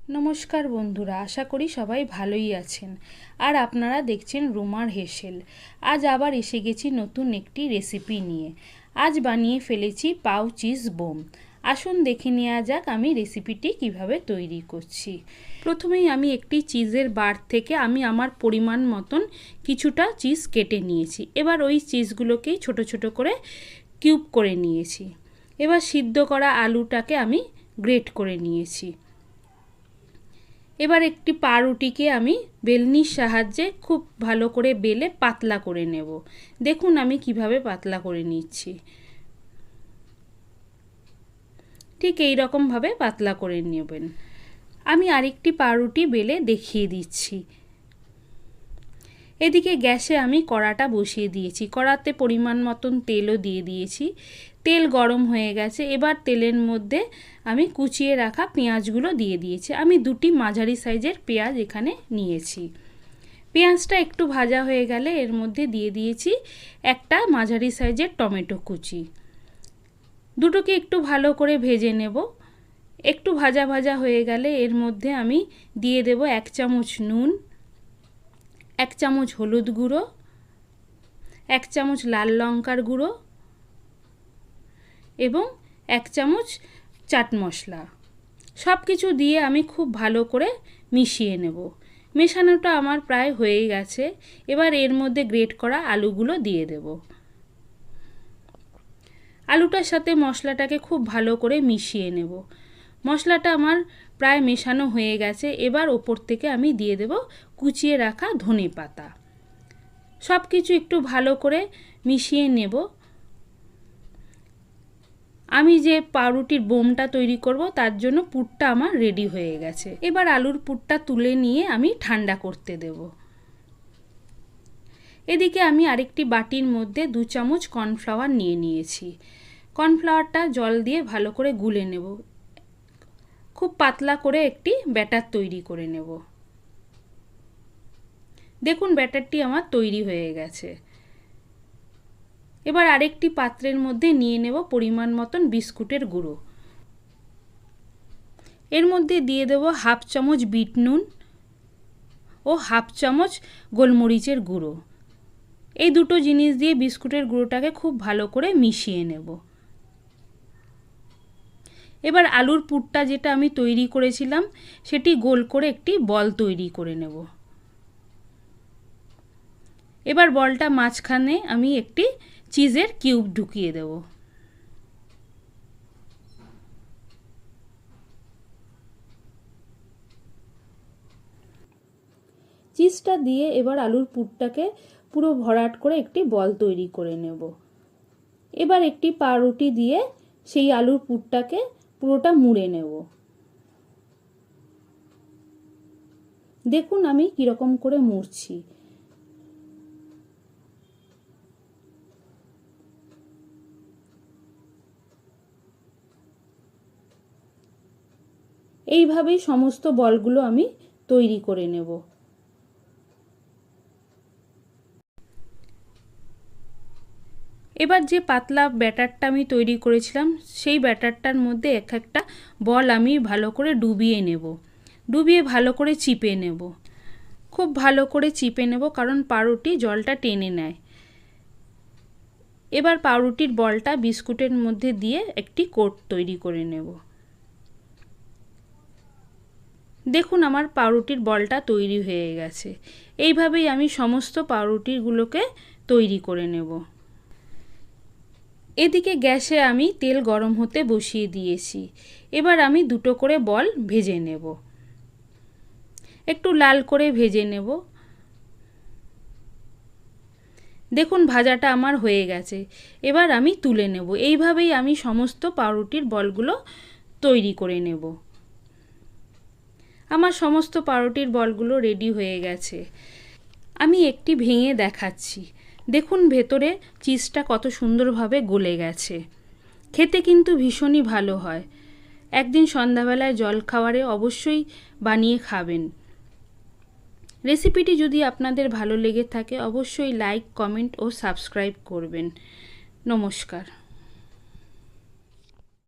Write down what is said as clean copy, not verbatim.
নমস্কার বন্ধুরা, আশা করি সবাই ভালোই আছেন। আর আপনারা দেখছেন রুমার হেসেল। আজ আবার এসে গেছি নতুন একটি রেসিপি নিয়ে। আজ বানিয়ে ফেলেছি পাউ চিজ বোম। আসুন দেখে নেওয়া যাক আমি রেসিপিটি কিভাবে তৈরি করছি। প্রথমেই আমি একটি চিজের বার থেকে আমি আমার পরিমাণ মতন কিছুটা চিজ কেটে নিয়েছি। এবার ওই চিজগুলোকেই ছোট ছোট করে কিউব করে নিয়েছি। এবার সিদ্ধ করা আলুটাকে আমি গ্রেট করে নিয়েছি। এবার একটি পাউরুটিকে আমি বেলনির সাহায্যে খুব ভালো করে বেলে পাতলা করে নেব। দেখুন আমি কিভাবে পাতলা করে নিচ্ছি। ঠিক এই রকমভাবে পাতলা করে নেবেন। আমি আরেকটি পাউরুটি বেলে দেখিয়ে দিচ্ছি। এদিকে গ্যাসে আমি কড়াটা বসিয়ে দিয়েছি। কড়াতে পরিমাণ মতন তেলও দিয়ে দিয়েছি। তেল গরম হয়ে গেছে। এবার তেলের মধ্যে আমি কুচিয়ে রাখা পেঁয়াজগুলো দিয়ে দিয়েছি। আমি দুটি মাঝারি সাইজের পেঁয়াজ এখানে নিয়েছি। পেঁয়াজটা একটু ভাজা হয়ে গেলে এর মধ্যে দিয়ে দিয়েছি একটা মাঝারি সাইজের টমেটো কুচি। দুটোকে একটু ভালো করে ভেজে নেব। একটু ভাজা ভাজা হয়ে গেলে এর মধ্যে আমি দিয়ে দেব 1 চামচ নুন, 1 চামচ হলুদ গুঁড়ো, 1 চামচ লাল লঙ্কার গুঁড়ো এবং 1 চামচ চাট মশলা। সব কিছু দিয়ে আমি খুব ভালো করে মিশিয়ে নেব। মেশানোটা আমার প্রায় হয়ে গেছে। এবার এর মধ্যে গ্রেট করা আলুগুলো দিয়ে দেব। আলুটার সাথে মশলাটাকে খুব ভালো করে মিশিয়ে নেব। মশলাটা আমার প্রায় মেশানো হয়ে গেছে। এবার ওপর থেকে আমি দিয়ে দেব কুচিয়ে রাখা ধনেপাতা। সব কিছু একটু ভালো করে মিশিয়ে নেব। আমি যে পাউরুটির বোমটা তৈরি করব তার জন্য পুরটা আমার রেডি হয়ে গেছে। এবার আলুর পুরটা তুলে নিয়ে আমি ঠান্ডা করতে দেব। এদিকে আমি আরেকটি বাটির মধ্যে 2 চামচ কর্নফ্লাওয়ার নিয়ে নিয়েছি। কর্নফ্লাওয়ারটা জল দিয়ে ভালো করে গুলে নেব। খুব পাতলা করে একটি ব্যাটার তৈরি করে নেব। দেখুন ব্যাটারটি আমার তৈরি হয়ে গেছে। এবার আরেকটি পাত্রের মধ্যে নিয়ে নেব পরিমাণ মতন বিস্কুটের গুঁড়ো। এর মধ্যে দিয়ে দেব 1/2 চামচ বিট নুন ও 1/2 চামচ গোলমরিচের গুঁড়ো। এই দুটো জিনিস দিয়ে বিস্কুটের গুঁড়োটাকে খুব ভালো করে মিশিয়ে নেব। এবার আলুর পুরটা যেটা আমি তৈরি করেছিলাম সেটি গোল করে একটি বল তৈরি করে নেব। এবার বলটা মাঝখানে আমি একটি চিজের কিউব ঢুকিয়ে দেব। চিজটা দিয়ে এবার আলুর পুরটাকে পুরো ভরাট করে একটি বল তৈরি করে নেব। এবার একটি পাউরুটি দিয়ে সেই আলুর পুরটাকে পুরোটা মুড়ে নেব। দেখুন আমি কিরকম করে মুড়ছি। এইভাবেই সমস্ত বলগুলো আমি তৈরি করে নেব। এবার যে পাতলা ব্যাটারটা আমি তৈরি করেছিলাম সেই ব্যাটারটার মধ্যে এক একটা বল আমি ভালো করে ডুবিয়ে নেব। ডুবিয়ে ভালো করে চিপে নেব। খুব ভালো করে চিপে নেব কারণ পাউরুটি জলটা টেনে নেয়। এবার পাউরুটির বলটা বিস্কুটের মধ্যে দিয়ে একটি কোট তৈরি করে নেব। দেখুন আমার পাউরুটির বলটা তৈরি হয়ে গেছে। এইভাবেই আমি সমস্ত পাউরুটিগুলোকে তৈরি করে নেব। এদিকে গ্যাসে আমি তেল গরম হতে বসিয়ে দিয়েছি। এবার আমি দুটো করে বল ভেজে নেব। একটু লাল করে ভেজে নেব। দেখুন ভাজাটা আমার হয়ে গেছে। এবার আমি তুলে নেব। এইভাবেই আমি সমস্ত পাউরুটির বলগুলো তৈরি করে নেব। আমার সমস্ত পাউরুটির বলগুলো রেডি হয়ে গেছে। আমি একটি ভেঙে দেখাচ্ছি। দেখুন ভেতরে চিজটা কত সুন্দরভাবে গলে গেছে। খেতে কিন্তু ভীষণই ভালো হয়। একদিন সন্ধ্যাবেলায় জলখাবারে অবশ্যই বানিয়ে খাবেন। রেসিপিটি যদি আপনাদের ভালো লেগে থাকে অবশ্যই লাইক, কমেন্ট ও সাবস্ক্রাইব করবেন। নমস্কার।